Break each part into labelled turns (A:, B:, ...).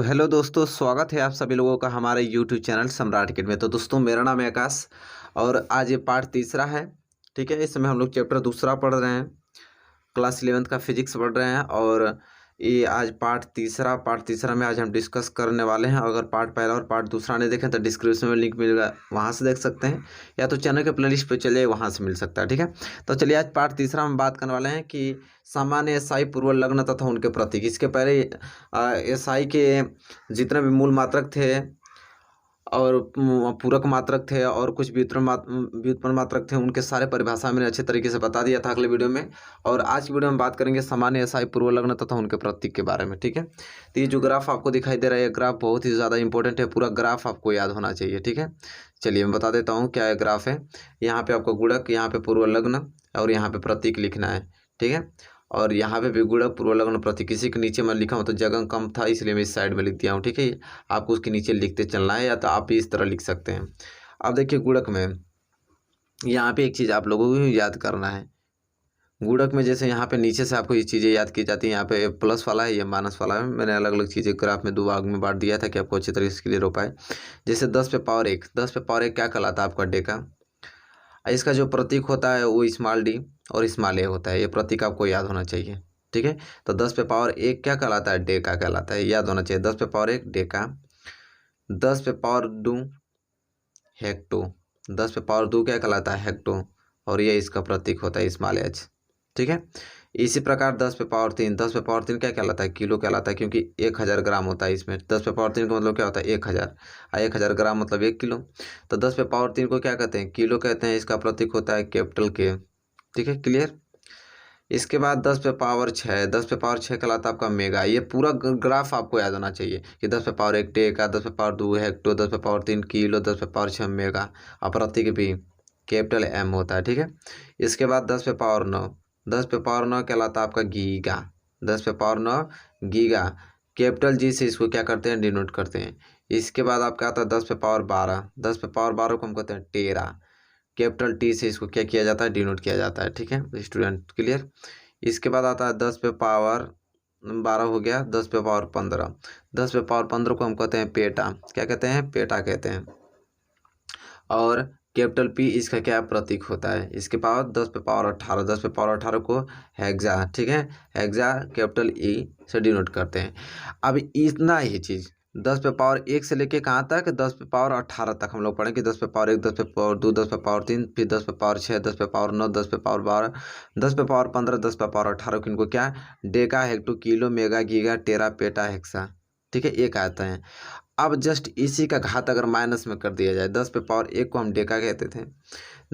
A: Hello दोस्तों, स्वागत है आप सभी लोगों का हमारे यूट्यूब चैनल सम्राट किड में। तो दोस्तों, मेरा नाम है आकाश और आज ये पार्ट तीसरा है। ठीक है, इस समय हम लोग चैप्टर दूसरा पढ़ रहे हैं, क्लास 11th का फिजिक्स पढ़ रहे हैं और ये आज पार्ट तीसरा में आज हम डिस्कस करने वाले हैं। अगर पार्ट पहला और पार्ट दूसरा नहीं देखें तो डिस्क्रिप्शन में लिंक मिलेगा, वहाँ से देख सकते हैं, या तो चैनल के प्लेलिस्ट पे चलिए, वहाँ से मिल सकता है। ठीक है, तो चलिए आज पार्ट तीसरा में बात करने वाले हैं कि सामान्य एसआई पूर्व लग्न तथा उनके प्रतीक। इसके पहले एसआई के जितने भी मूल मात्रक थे और पूरक मात्रक थे और कुछ व्युत्पन्न मात्रक थे, उनके सारे परिभाषा मैंने अच्छे तरीके से बता दिया था अगले वीडियो में। और आज की वीडियो में बात करेंगे सामान्य एसआई पूर्व लग्न तथा उनके प्रतीक के बारे में। ठीक है, तो ये जो ग्राफ आपको दिखाई दे रहा है, ये ग्राफ बहुत ही ज़्यादा इंपॉर्टेंट है, पूरा ग्राफ आपको याद होना चाहिए। ठीक है, चलिए मैं बता देता हूँ क्या है ग्राफ है। यहाँ पे आपको गुणक, यहाँ पे पूर्व लग्न और यहाँ पे प्रतीक लिखना है। ठीक है, और यहाँ पे भी गुणक पूर्व लग्न प्रतीक, किसी के नीचे मैं लिखा हूँ तो जगह कम था इसलिए मैं इस साइड में लिख दिया हूँ। ठीक है, आपको उसके नीचे लिखते चलना है, या तो आप भी इस तरह लिख सकते हैं। अब देखिए गुणक में यहाँ पे एक चीज़ आप लोगों को याद करना है। गुणक में जैसे यहाँ पे नीचे से आपको ये चीज़ें याद की जाती हैं, यहाँ पे प्लस वाला है, ये माइनस वाला है। मैंने अलग अलग चीज़ें ग्राफ में दो भाग में बांट दिया था कि आपको अच्छी तरीके से क्लियर हो पाए। जैसे 10 पे पावर 1, 10 पे पावर 1 क्या कहलाता है आपका डेका। इसका जो प्रतीक होता है वो स्मॉल डी और स्मॉल ए होता है, ये प्रतीक आपको याद होना चाहिए। ठीक है, तो 10 पे पावर 1 क्या कहलाता है, डेका कहलाता है, याद होना चाहिए। 10 पे पावर 1 डेका, 10 पे पावर 2 हेक्टो, 10 पे पावर 2 क्या कहलाता है, हेक्टो, और ये इसका प्रतीक होता है स्मॉल एच। ठीक है, इसी प्रकार 10 पे पावर 3, 10 पे पावर 3 क्या कहलाता है, किलो कहलाता है, क्योंकि 1000 ग्राम होता है इसमें। 10 पे पावर 3 का मतलब क्या होता है, 1000, 1000 ग्राम मतलब 1 किलो। तो 10 पे पावर 3 को क्या कहते हैं, किलो कहते हैं, इसका प्रतीक होता है कैपिटल के। ठीक है, क्लियर। इसके बाद 10 पे पावर 6, 10 पे पावर 6 कहलाता है आपका मेगा। ये पूरा ग्राफ आपको याद होना चाहिए कि 10 पे पावर 1 टेका, 10 पे पावर 2 हेक्टो, 10 पे पावर 3 किलो, 10 पे पावर 6 मेगा, और प्रतीक भी कैपिटल एम होता है। ठीक है, इसके बाद 10 पे पावर 9, 10 पे पावर 9 कहलाता है आपका गीगा, 10 पे पावर 9 गीगा, कैपिटल जी से इसको क्या करते हैं, डिनोट करते हैं। इसके बाद आपका आता है 10 पे पावर 12, 10 पे पावर 12 को हम कहते हैं टेरा, कैपिटल टी से इसको क्या किया जाता है, डिनोट किया जाता है। ठीक है स्टूडेंट, क्लियर। इसके बाद आता है 10 पे पावर 12 हो गया, 10 पे पावर 15, 10 पे पावर 15 को हम कहते हैं पेटा, क्या कहते हैं, पेटा कहते हैं। और कैपिटल पी इसका क्या प्रतीक होता है। इसके पावर 10 पे पावर 18, 10 पे पावर 18 को हेक्सा, ठीक है, हेक्सा कैपिटल ई से डिनोट करते हैं। अब इतना ही चीज़ 10 पे पावर 1 से लेके कहाँ तक, 10 पे पावर 18 तक हम लोग पढ़ें कि 10 पे पावर 1, 10 पे पावर 2, 10 पे पावर 3, फिर 10 पे पावर 6, 10 पे पावर 9, 10 पे पावर 12, 10 पे पावर 15, 10 पे पावर 18 को इनको क्या, deca, hecto, kilo, mega, giga, tera, peta, hexa. ठीक है, एक आता है। अब जस्ट इसी का घात अगर माइनस में कर दिया जाए, 10 पे पावर 1 को हम डेका कहते थे,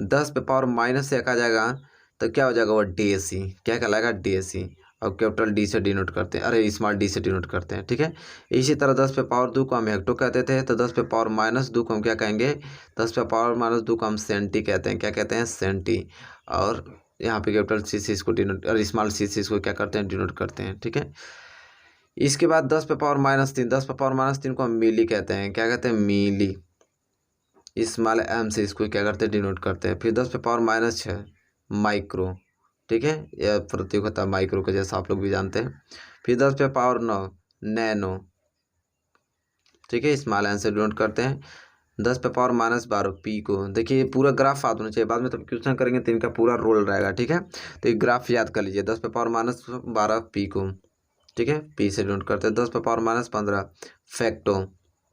A: 10 पे पावर माइनस 1 आ जाएगा तो क्या हो जाएगा, वो डेसी, क्या कहलाएगा, डेसी, और कैपिटल डी से डिनोट करते हैं, अरे स्मॉल डी से डिनोट करते हैं। ठीक है, इसी तरह 10 पे पावर 2 को हम हेक्टो कहते थे, तो 10 पे पावर माइनस 2 को हम क्या कहेंगे, 10 पे पावर माइनस 2 को हम सेंटी कहते हैं, क्या कहते हैं, सेंटी। और यहाँ पे कैपिटल सी इसको डिनोट और स्मॉल सी इसको क्या करते हैं, डिनोट करते हैं। ठीक है, इसके बाद 10 पे पावर माइनस 3, 10 पे पावर माइनस 3 को हम मिली कहते हैं, क्या कहते हैं, मिली, स्मॉल एम से इसको क्या करते हैं, डिनोट करते हैं। फिर 10 पे पावर माइनस 6 माइक्रो, ठीक है, यह प्रतीक होता है माइक्रो का, जैसा आप लोग भी जानते हैं। फिर 10 पे पावर 9 नैनो, ठीक है, स्मॉल एन से डिनोट करते हैं। 10 पे पावर माइनस 12 पी को, देखिए ये ग्राफ याद होना चाहिए, बाद में तब क्वेश्चन करेंगे तो इनका पूरा रोल रहेगा। ठीक है, तो ये ग्राफ याद कर लीजिए, 10 पे पावर माइनस 12 पी को, ठीक है, पी से डिनोट करते हैं। 10 पे power minus 15 facto,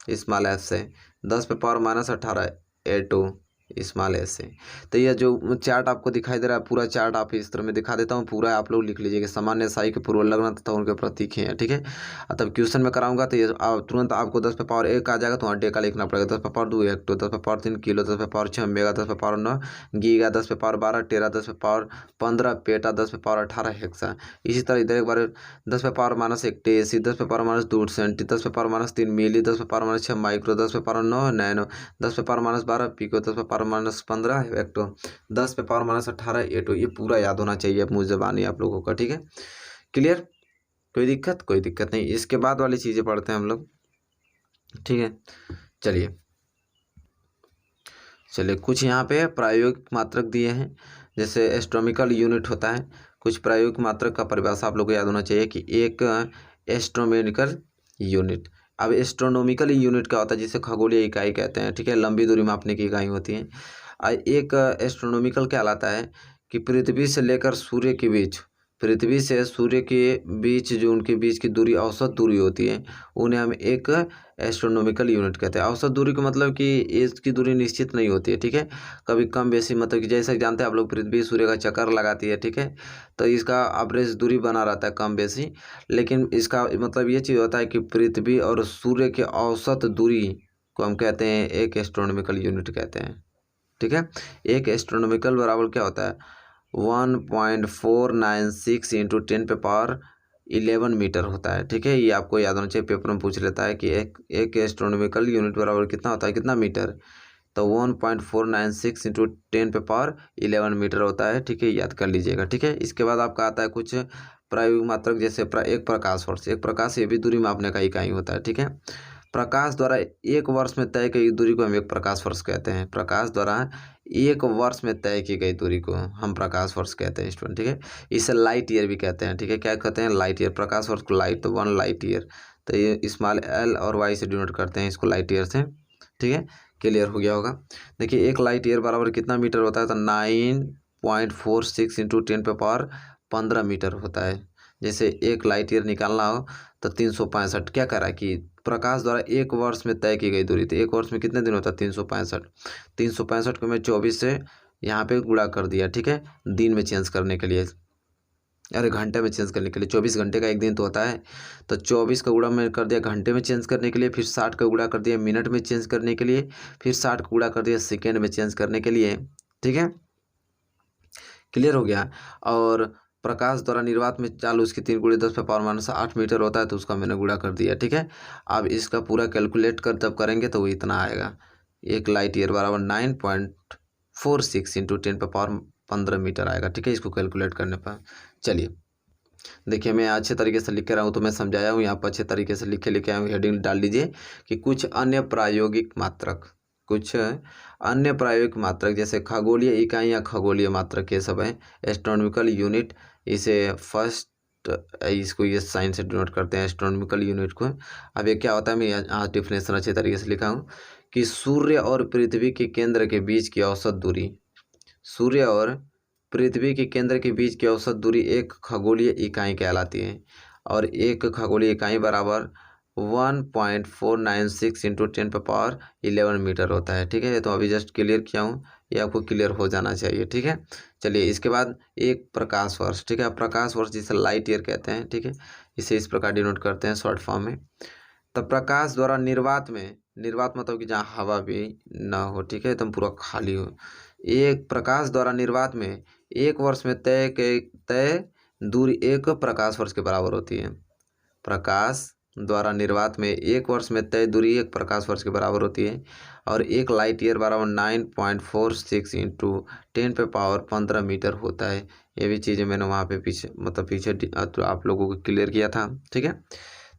A: small F से। 10 पे पावर माइनस 18 एटो, स्मॉल एस से। तो ये जो चार्ट आपको दिखाई दे रहा है, पूरा चार्ट आप इस तरह में दिखा देता हूँ, पूरा आप लोग लिख लीजिए कि सामान्य साई के पूर्व लग्न तथा उनके प्रतीक हैं। ठीक है, तब क्वेश्चन में कराऊंगा तो ये तुरंत आपको 10 पे पावर 1 आ जाएगा तो वहाँ डेका लिखना पड़ेगा। 10 पे पावर 2 हेक्टो, 10 पे पावर 3 किलो, 10 पे पावर 6 मेगा, 10 पे पावर 9 गीगा, 10 पे पावर 12 टेरा, 10 पे पावर 15 पेटा, 10 पे पावर 18 हेक्सा। इसी तरह इधर एक बार 10 पे पावर माइनस 1 टेसी, 10 पे पावर माइनस 2 सेंटी, 10 पे पावर माइनस 3 मिली, 10 पे पावर माइनस 6 माइक्रो, 10 पे पावर 9 नैनो, 10 पे पावर माइनस 12 पिको, 10 पे पावर माइनस 15 वेक्टो, 10 पे पावर माइनस 18 एटो। ये पूरा याद होना चाहिए अब मुझ जबानी आप लोगों का। ठीक है, क्लियर, कोई दिक्कत, कोई दिक्कत नहीं। इसके बाद वाली चीज़ें पढ़ते हैं हम लोग। ठीक है, चलिए कुछ यहाँ पे प्रायोगिक मात्रक दिए हैं, जैसे एस्ट्रोनॉमिकल यूनिट होता है। कुछ प्रायोगिक मात्रक का परिभाषा आप लोग को याद होना चाहिए कि एक एस्ट्रोनॉमिकल यूनिट, अब एस्ट्रोनॉमिकल यूनिट क्या होता है, जिसे खगोलीय इकाई कहते हैं, ठीक है, लंबी दूरी मापने की इकाई होती है। एक एस्ट्रोनॉमिकल कहलाता है कि पृथ्वी से लेकर सूर्य के बीच, पृथ्वी से सूर्य के बीच जो उनके बीच की दूरी औसत दूरी होती है, उन्हें हम एक एस्ट्रोनॉमिकल यूनिट कहते हैं। औसत दूरी का मतलब कि इसकी दूरी निश्चित नहीं होती है, ठीक है, कभी कम बेसी, मतलब कि जैसे जानते हैं आप लोग, पृथ्वी सूर्य का चक्कर लगाती है, ठीक है, तो इसका एवरेज दूरी बना रहता है कम बेसी, लेकिन इसका मतलब ये चीज़ होता है कि पृथ्वी और सूर्य के औसत दूरी को हम कहते हैं एक एस्ट्रोनॉमिकल यूनिट कहते हैं, ठीक है। एक एस्ट्रोनॉमिकल बराबर क्या होता है, 1.496 इंटू 10⁻11 मीटर होता है, ठीक है। ये आपको याद होना चाहिए, पेपर में पूछ लेता है कि एक एस्ट्रोनॉमिकल यूनिट बराबर कितना होता है, कितना मीटर, तो 1.496 इंटू 10⁻11 मीटर होता है, ठीक है, याद कर लीजिएगा, ठीक है। इसके बाद आपका आता है कुछ प्रायोगिक मात्रक, जैसे एक प्रकाश वर्ष, एक प्रकाश ये भी दूरी मापने का इकाई होता है, ठीक है। प्रकाश द्वारा एक वर्ष में तय की दूरी को हम एक प्रकाश वर्ष कहते हैं। प्रकाश द्वारा एक वर्ष में तय की गई दूरी को हम प्रकाश वर्ष कहते हैं स्टूडेंट, ठीक है। इसे लाइट ईयर भी कहते हैं, ठीक है, क्या कहते हैं, लाइट ईयर। प्रकाश वर्ष को लाइट, तो 1 लाइट ईयर, तो ये स्मॉल एल और वाई से डिनोट करते हैं इसको, लाइट ईयर से, ठीक है। क्लियर हो गया होगा। देखिए एक लाइट ईयर बराबर कितना मीटर होता है, तो 9.46 इंटू 10⁻15 मीटर होता है। जैसे एक लाइट ईयर निकालना हो तो 365, क्या करा कि प्रकाश द्वारा एक वर्ष में तय की गई दूरी, तो एक वर्ष में कितने दिन होता है, 365। 365 को मैं 24 से यहाँ पे गुणा कर दिया, ठीक है, दिन में चेंज करने के लिए, अरे घंटे में चेंज करने के लिए, 24 घंटे का एक दिन तो होता है, तो 24 का गुणा मैं कर दिया घंटे में चेंज करने के लिए, फिर 60 का गुणा कर दिया मिनट में चेंज करने के लिए, फिर 60 का गुणा कर दिया सेकेंड में चेंज करने के लिए, ठीक है, क्लियर हो गया। और प्रकाश द्वारा निर्वात में चालू उसकी 3 × 10⁻8 मीटर होता है, तो उसका मैंने गुणा कर दिया, ठीक है। अब इसका पूरा कैलकुलेट कर तब करेंगे तो वो इतना आएगा, एक लाइट ईयर बराबर 9.46 इंटू 10⁻15 मीटर आएगा, ठीक है, इसको कैलकुलेट करने पर। चलिए देखिए, मैं अच्छे तरीके से लिख के रहा हूँ, तो मैं समझाया हूँ, यहाँ पर अच्छे तरीके से लिखे लिखे आया हूँ, हेडिंग डाल दीजिए कि कुछ अन्य प्रायोगिक मात्रक, कुछ अन्य प्रायोगिक मात्रक जैसे खगोलीय इकाई या खगोलीय मात्रक ये सब है, एस्ट्रोनॉमिकल यूनिट, इसे फर्स्ट इसको ये साइन से डिनोट करते हैं एस्ट्रोनॉमिकल यूनिट को। अब ये क्या होता है, मैं यहाँ डिफिनेशन अच्छे तरीके से लिखा हूँ कि सूर्य और पृथ्वी के केंद्र के बीच की औसत दूरी, सूर्य और पृथ्वी के केंद्र के बीच की औसत दूरी एक खगोलीय इकाई कहलाती है, और एक खगोलीय इकाई बराबर 1.496 इंटू 10⁻11 मीटर होता है, ठीक है। तो अभी जस्ट क्लियर किया हूँ, ये आपको क्लियर हो जाना चाहिए, ठीक है। चलिए इसके बाद एक प्रकाश वर्ष, ठीक है, प्रकाश वर्ष जिसे लाइट ईयर कहते हैं, ठीक है, इसे इस प्रकार डिनोट करते हैं शॉर्ट फॉर्म में। तो प्रकाश द्वारा निर्वात में, निर्वात मतलब कि जहाँ हवा भी ना हो, ठीक है, एकदम पूरा खाली हो, एक प्रकाश द्वारा निर्वात में एक वर्ष में तय दूरी एक प्रकाश वर्ष के बराबर होती है। प्रकाश द्वारा निर्वात में एक वर्ष में तय दूरी एक प्रकाश वर्ष के बराबर होती है, और एक लाइट ईयर बराबर 9.46 इंटू 10⁻15 मीटर होता है। ये भी चीज़ें मैंने वहाँ पे पीछे मतलब पीछे तो आप लोगों को क्लियर किया था, ठीक है।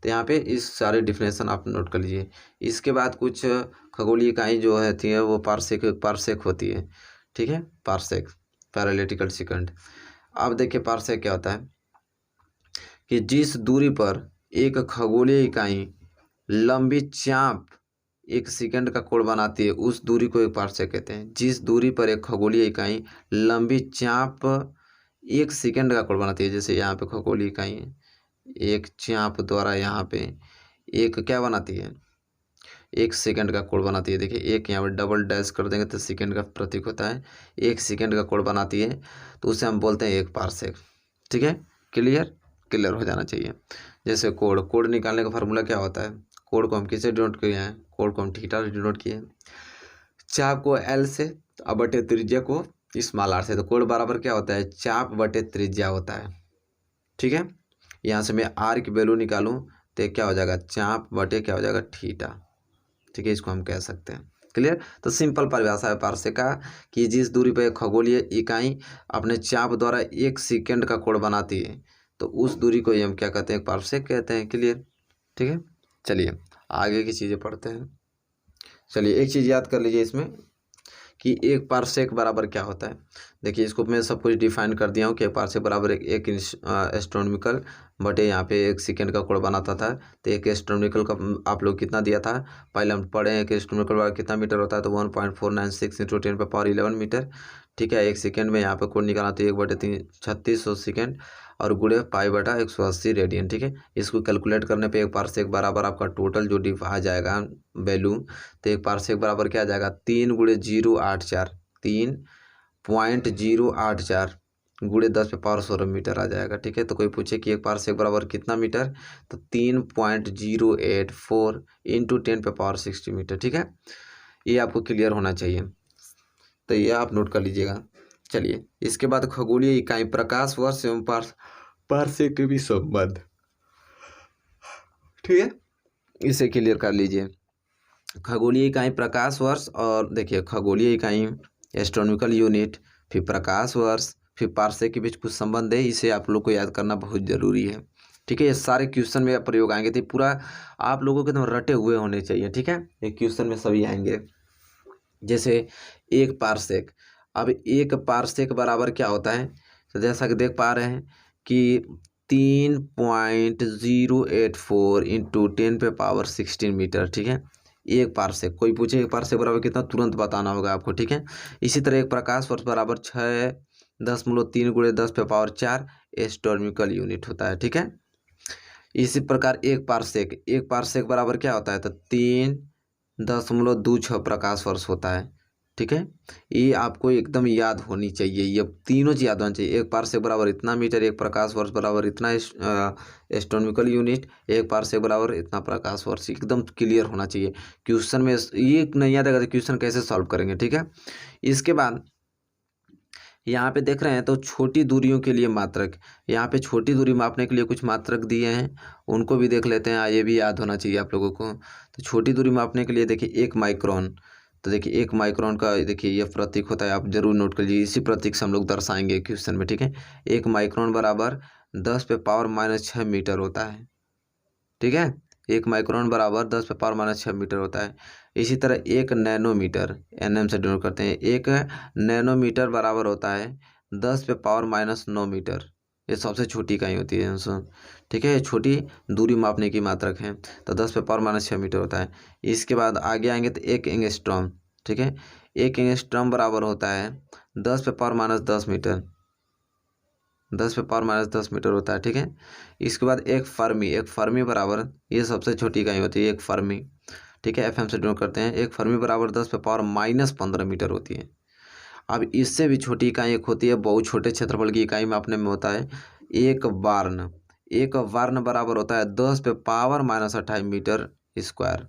A: तो यहाँ पे इस सारे डिफिनेशन आप नोट कर लीजिए। इसके बाद कुछ खगोलीय इकाई जो है थी वो पारसेक होती है, ठीक है, पारसेक, पैरालेटिकल सेकंड। अब देखिए पारसेक क्या होता है कि जिस दूरी पर एक खगोलीय इकाई लंबी चाप 1 सेकंड का कोण बनाती है, उस दूरी को एक पारसेक कहते हैं। जिस दूरी पर एक खगोलीय इकाई लंबी चाप 1 सेकंड का कोण बनाती है, जैसे यहाँ पे खगोलीय इकाई है, एक चाप द्वारा यहाँ पे एक क्या बनाती है, 1 सेकंड का कोण बनाती है। देखिए एक यहाँ पर डबल डैश कर देंगे तो सेकंड का प्रतीक होता है, 1 सेकंड का कोण बनाती है, तो उसे हम बोलते हैं एक पारसेक, ठीक है। क्लियर हो जाना चाहिए। जैसे कोण निकालने का फार्मूला क्या होता है, कोण को हम किससे डिनोट किए हैं, कोण को हम थीटा से डिनोट किए हैं, चाप को एल से और बटे त्रिज्या को स्मॉल आर से, तो कोण बराबर क्या होता है, चाप बटे त्रिज्या होता है, ठीक है। यहाँ से मैं आर की वैल्यू निकालूं तो क्या हो जाएगा, चाप बटे क्या हो जाएगा, थीटा, ठीक है, इसको हम कह सकते हैं। क्लियर। तो सिंपल परिभाषा है पारसेक का कि जिस दूरी पर खगोलीय इकाई अपने चाप द्वारा 1 सेकंड का कोण बनाती है, तो उस दूरी को हम क्या कहते हैं, पारसेक कहते हैं। क्लियर, ठीक है। चलिए आगे की चीज़ें पढ़ते हैं। चलिए एक चीज़ याद कर लीजिए इसमें कि एक पारसेक बराबर क्या होता है। देखिए इसको मैं सब कुछ डिफाइन कर दिया हूँ कि एक पारसेक बराबर एक एस्ट्रोनॉमिकल बटे यहाँ पे एक सेकेंड का कोण बनाता था। तो एक एस्ट्रोनॉमिकल का आप लोग कितना दिया था, पहले हम पढ़े हैं कि एस्ट्रोनॉमिकल बराबर कितना मीटर होता है, तो 1.496 इंटू 10⁻11 मीटर। ठीक है, एक सेकेंड में यहाँ पे कोण निकाला तो 1/3600 सेकेंड और गुणे π/180 रेडियन। ठीक है, इसको कैलकुलेट करने पे एक पारसेक बराबर आपका टोटल जो डिफ आ जाएगा वैल्यू, तो एक पारसेक बराबर क्या आ जाएगा 3 × 0.084 3.084 गुणे 10⁻16 मीटर आ जाएगा। ठीक है, तो कोई पूछे कि एक पारसेक बराबर कितना मीटर, तो 3.084 इंटू 10⁻60 मीटर। ठीक है, ये आपको क्लियर होना चाहिए, तो ये आप नोट कर लीजिएगा। चलिए इसके बाद खगोलीय इकाई प्रकाश वर्ष एवं पारसेक के भी संबंध। ठीक है, इसे क्लियर कर लीजिए। खगोलीय इकाई प्रकाश वर्ष, और देखिए खगोलीय इकाई एस्ट्रोनॉमिकल यूनिट, फिर प्रकाश वर्ष, फिर पारसेक के बीच कुछ संबंध है, इसे आप लोग को याद करना बहुत जरूरी है। ठीक है, ये सारे क्वेश्चन में प्रयोग आएंगे, तो पूरा आप लोगों के एकदम रटे हुए होने चाहिए। ठीक है, ये क्वेश्चन में सभी आएंगे। जैसे एक पारसेक, अब एक पारसेक बराबर क्या होता है, तो जैसा कि देख पा रहे हैं कि 3.084 इंटू 10⁻16 मीटर। ठीक है, एक पारसेक, कोई पूछे एक पारसेक बराबर कितना, तुरंत बताना होगा आपको। ठीक है, इसी तरह एक प्रकाश वर्ष बराबर 6.3 गुणे 10⁻4 एस्ट्रोनॉमिकल यूनिट होता है। ठीक है, इसी प्रकार एक पारसेक बराबर क्या होता है, तो 3.26 प्रकाश वर्ष होता है। ठीक है, ये आपको एकदम याद होनी चाहिए, ये तीनों चीज याद होनी चाहिए। एक पारसेक बराबर इतना मीटर, एक प्रकाश वर्ष बराबर इतना एस्ट्रोनॉमिकल यूनिट, एक पारसेक बराबर इतना प्रकाश वर्ष, एकदम क्लियर होना चाहिए। क्वेश्चन में ये नहीं याद आएगा तो क्वेश्चन कैसे सॉल्व करेंगे। ठीक है, इसके बाद यहाँ पे देख रहे हैं तो छोटी दूरियों के लिए मात्रक, यहाँ पे छोटी दूरी मापने के लिए कुछ मात्रक दिए हैं, उनको भी देख लेते हैं। ये भी याद होना चाहिए आप लोगों को। तो छोटी दूरी मापने के लिए देखिए 1 माइक्रोन, तो देखिए 1 माइक्रोन का देखिए ये प्रतीक होता है, आप जरूर नोट कर लीजिए, इसी प्रतीक से हम लोग दर्शाएंगे क्वेश्चन में। ठीक है, 1 माइक्रोन बराबर 10⁻6 मीटर होता है। ठीक है, 1 माइक्रोन बराबर 10⁻6 मीटर होता है। इसी तरह 1 नैनोमीटर, NM से डिनोट करते हैं, 1 नैनोमीटर बराबर होता है 10⁻9 मीटर। ये सबसे छोटी इकाई होती है दोस्तों। ठीक है, ये छोटी दूरी मापने की मात्रक है, तो 10⁻6 मीटर होता है। इसके बाद आगे आएंगे तो 1 एंगस्ट्रॉम। ठीक है, 1 एंगस्ट्रॉम बराबर होता है 10⁻10 मीटर, 10⁻10 मीटर होता है। ठीक है, इसके बाद एक फर्मी बराबर, ये सबसे छोटी इकाई होती है एक फर्मी। ठीक है, FM से डिनोट करते हैं, एक फर्मी बराबर 10⁻−15 मीटर होती है। अब इससे भी छोटी इकाई एक होती है बहुत छोटे क्षेत्रफल की इकाई मापने में होता है एक वार्न। एक वार्न बराबर होता है 10⁻28 मीटर स्क्वायर,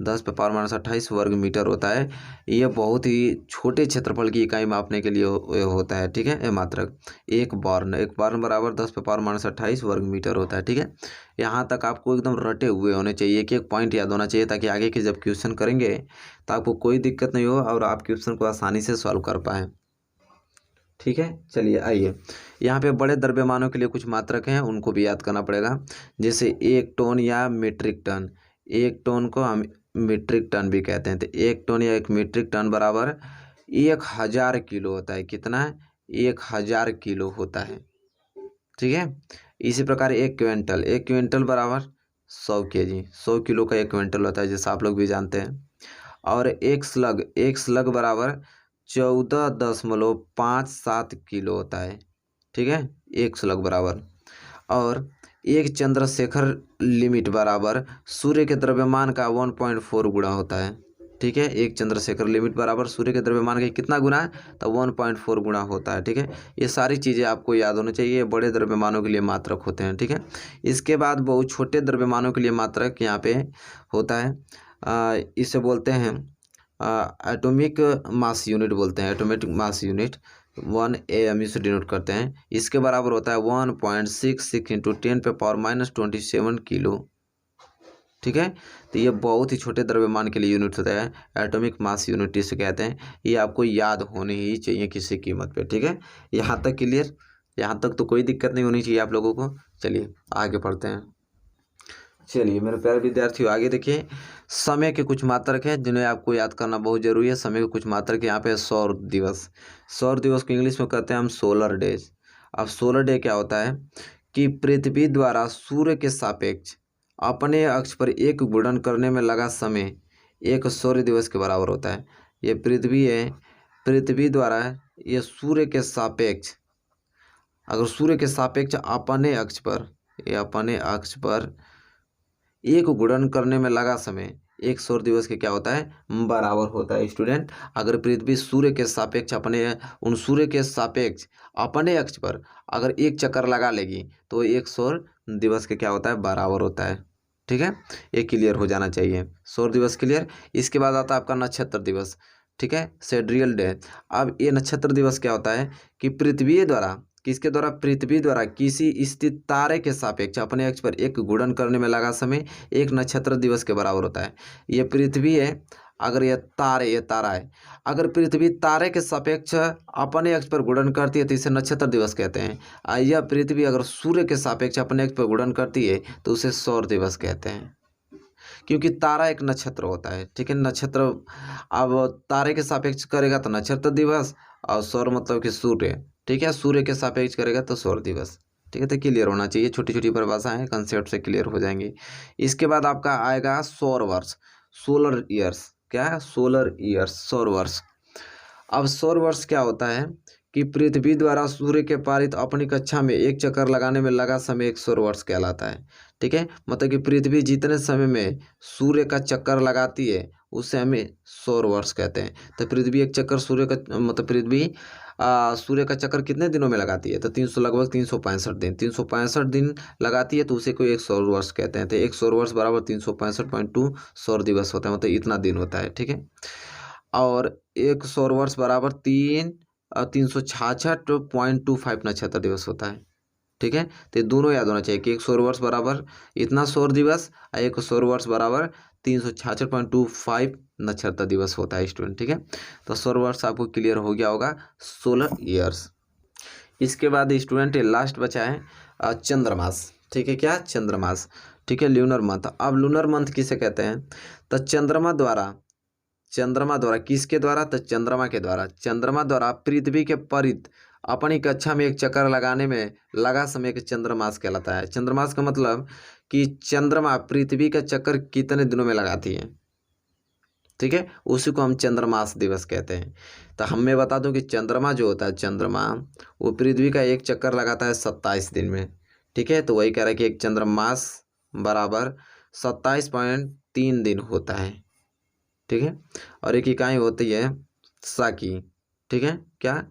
A: 10⁻28 वर्ग मीटर होता है। ये बहुत ही छोटे क्षेत्रफल की इकाई मापने के लिए होता है। ठीक है, ये मात्रक एक बार्न बराबर 10⁻28 वर्ग मीटर होता है। ठीक है, यहाँ तक आपको एकदम रटे हुए होने चाहिए, एक पॉइंट याद होना चाहिए, ताकि आगे के जब क्वेश्चन करेंगे तो आपको कोई दिक्कत नहीं हो और आप क्वेश्चन को आसानी से सॉल्व कर पाएँ। ठीक है, चलिए आइए, यहाँ पे बड़े द्रव्यमानों के लिए कुछ मात्रक हैं, उनको भी याद करना पड़ेगा। जैसे 1 टन या मीट्रिक टन, 1 टन को हम मीट्रिक टन भी कहते हैं, तो 1 टन या 1 मीट्रिक टन बराबर 1000 किलो होता है। कितना है, 1000 किलो होता है। ठीक है, इसी प्रकार 1 क्विंटल बराबर 100 kg, 100 किलो का 1 क्विंटल होता है, जैसा आप लोग भी जानते हैं। और एक स्लग बराबर 14.57 किलो होता है। ठीक है, एक स्लग बराबर। और एक चंद्रशेखर लिमिट बराबर सूर्य के द्रव्यमान का 1.4 गुना होता है। ठीक है, एक चंद्रशेखर लिमिट बराबर सूर्य के द्रव्यमान का कितना गुना है, तो 1.4 गुना होता है। ठीक है, ये सारी चीज़ें आपको याद होनी चाहिए, ये बड़े द्रव्यमानों के लिए मात्रक होते हैं। ठीक है, इसके बाद बहुत छोटे द्रव्यमानों के लिए मात्रक यहाँ पे होता है, इसे बोलते हैं एटॉमिक मास यूनिट बोलते हैं, एटॉमिक मास यूनिट 1 AMU से डिनोट करते हैं। इसके बराबर होता है 1.66 इंटू 10⁻27 किलो। ठीक है, तो ये बहुत ही छोटे द्रव्यमान के लिए यूनिट होता है, एटॉमिक मास यूनिट इसे कहते हैं। ये आपको याद होने ही चाहिए किसी कीमत पे। ठीक है, यहाँ तक क्लियर, यहाँ तक तो कोई दिक्कत नहीं होनी चाहिए आप लोगों को। चलिए आगे पढ़ते हैं। चलिए मेरे प्यारे विद्यार्थियों, आगे देखिए। समय के कुछ मात्रक हैं जिन्हें आपको याद करना बहुत जरूरी है। समय के कुछ मात्रक यहाँ पे सौर दिवस। सौर दिवस को इंग्लिश में कहते हैं हम सोलर डेज। अब सोलर डे क्या होता है कि पृथ्वी द्वारा सूर्य के सापेक्ष अपने अक्ष पर एक गुणन करने में लगा समय एक सौर दिवस के बराबर होता है। ये पृथ्वी है, पृथ्वी द्वारा ये सूर्य के सापेक्ष, अगर सूर्य के सापेक्ष अपने अक्ष पर, ये अपने अक्ष पर एक गुणन करने में लगा समय एक सौर दिवस के क्या होता है बराबर होता है। स्टूडेंट, अगर पृथ्वी सूर्य के सापेक्ष सूर्य के सापेक्ष अपने अक्ष पर अगर एक चक्कर लगा लेगी तो एक सौर दिवस के क्या होता है बराबर होता है। ठीक है, ये क्लियर हो जाना चाहिए। सौर दिवस क्लियर। इसके बाद आता है आपका नक्षत्र दिवस। ठीक है, सेड्रियल डे। अब ये नक्षत्र दिवस क्या होता है कि पृथ्वी द्वारा, किसके द्वारा, पृथ्वी द्वारा किसी स्थित तारे के सापेक्ष अपने अक्ष पर एक गुणन करने में लगा समय एक नक्षत्र दिवस के बराबर होता है। ये पृथ्वी है, अगर ये तारा है, अगर पृथ्वी तारे के सापेक्ष अपने अक्ष पर गुणन करती है तो इसे नक्षत्र दिवस कहते हैं। यह पृथ्वी अगर सूर्य के सापेक्ष अपने अक्ष पर गुणन करती है तो उसे सौर दिवस कहते हैं, क्योंकि तारा एक नक्षत्र होता है। ठीक है, नक्षत्र अब तारे के सापेक्ष करेगा तो नक्षत्र दिवस, और सौर मतलब कि सूर्य। ठीक है, सूर्य के सापेक्ष करेगा तो सौर दिवस। ठीक है, तो क्लियर होना चाहिए। छोटी छोटी परिभाषाएं हैं, कंसेप्ट से क्लियर हो जाएंगी। इसके बाद आपका आएगा सौर वर्ष, सोलर ईयर्स। क्या है, सोलर ईयर्स, सौर वर्ष। अब सौर वर्ष क्या होता है कि पृथ्वी द्वारा सूर्य के पारित अपनी कक्षा में एक चक्कर लगाने में लगा समय एक सौर वर्ष कहलाता है। ठीक है, मतलब कि पृथ्वी जितने समय में सूर्य का चक्कर लगाती है उसे हमें सौर वर्ष कहते हैं। तो पृथ्वी एक चक्कर सूर्य का, मतलब पृथ्वी सूर्य का चक्कर कितने दिनों में लगाती है, तो लगभग 365 दिन, 365 दिन लगाती है तो उसे कोई एक सौर वर्ष कहते हैं। तो एक सौर वर्ष बराबर 365.2 सौर दिवस होता है, मतलब इतना दिन होता है। ठीक है, और एक सौर वर्ष बराबर 366.25 नक्षत्र दिवस होता है। ठीक है, तो ये दोनों याद होना चाहिए कि एक सौर वर्ष बराबर इतना सौर दिवस और एक सौर वर्ष बराबर 366.25 नक्षत्र दिवस होता है स्टूडेंट। ठीक है, तो सौर वर्ष आपको क्लियर हो गया होगा, सोलर ईयर्स। इसके बाद स्टूडेंट लास्ट बचा है चंद्रमास। ठीक है, क्या, चंद्रमास। ठीक है, ल्यूनर मंथ। अब लूनर मंथ किसे कहते हैं, तो चंद्रमा द्वारा किसके द्वारा, तो चंद्रमा के द्वारा, चंद्रमा द्वारा पृथ्वी के परित अपनी कक्षा में एक चक्कर लगाने में लगा समय के चंद्रमास कहलाता है। चंद्रमास का मतलब कि चंद्रमा पृथ्वी का चक्कर कितने दिनों में लगाती है। ठीक है, उसी को हम चंद्रमास दिवस कहते हैं। तो हमें बता दूं कि चंद्रमा जो होता है, चंद्रमा वो पृथ्वी का एक चक्कर लगाता है 27 दिन में। ठीक है, तो वही कह रहा है कि एक चंद्रमास बराबर 27.3 दिन होता है। ठीक है, और एक इकाई होती है साकी। ठीक है, क्या,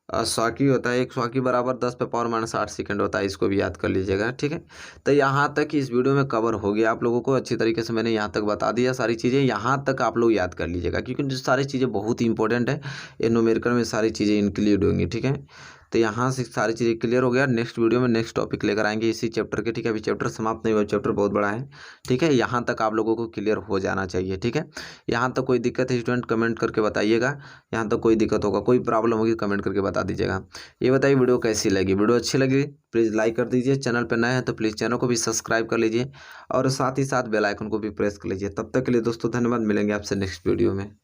A: साकी होता है, एक साकी बराबर 10⁻⁻8 सेकंड होता है, इसको भी याद कर लीजिएगा। ठीक है, तो यहाँ तक इस वीडियो में कवर हो गया आप लोगों को अच्छी तरीके से। मैंने यहाँ तक बता दिया सारी चीज़ें, यहाँ तक आप लोग याद कर लीजिएगा क्योंकि जो सारी चीज़ें बहुत ही इंपॉर्टेंट है, ये न्यूमेरिकल में सारी चीज़ें इंक्लूड होंगी। ठीक है, तो यहाँ से सारी चीज़ें क्लियर हो गया। नेक्स्ट वीडियो में नेक्स्ट टॉपिक लेकर आएंगे इसी चैप्टर के। ठीक है, अभी चैप्टर समाप्त नहीं हुआ, चैप्टर बहुत बड़ा है। ठीक है, यहाँ तक आप लोगों को क्लियर हो जाना चाहिए। ठीक है, यहाँ तक कोई दिक्कत है स्टूडेंट कमेंट करके बताइएगा। यहाँ तक कोई दिक्कत होगा, कोई प्रॉब्लम होगी कमेंट करके बता दीजिएगा। ये बताइए वीडियो कैसी लगी। वीडियो अच्छी लगी प्लीज़ लाइक कर दीजिए। चैनल पर नए हैं तो प्लीज़ चैनल को भी सब्सक्राइब कर लीजिए और साथ ही साथ बेल आइकन को भी प्रेस कर लीजिए। तब तक के लिए दोस्तों धन्यवाद। मिलेंगे आपसे नेक्स्ट वीडियो में।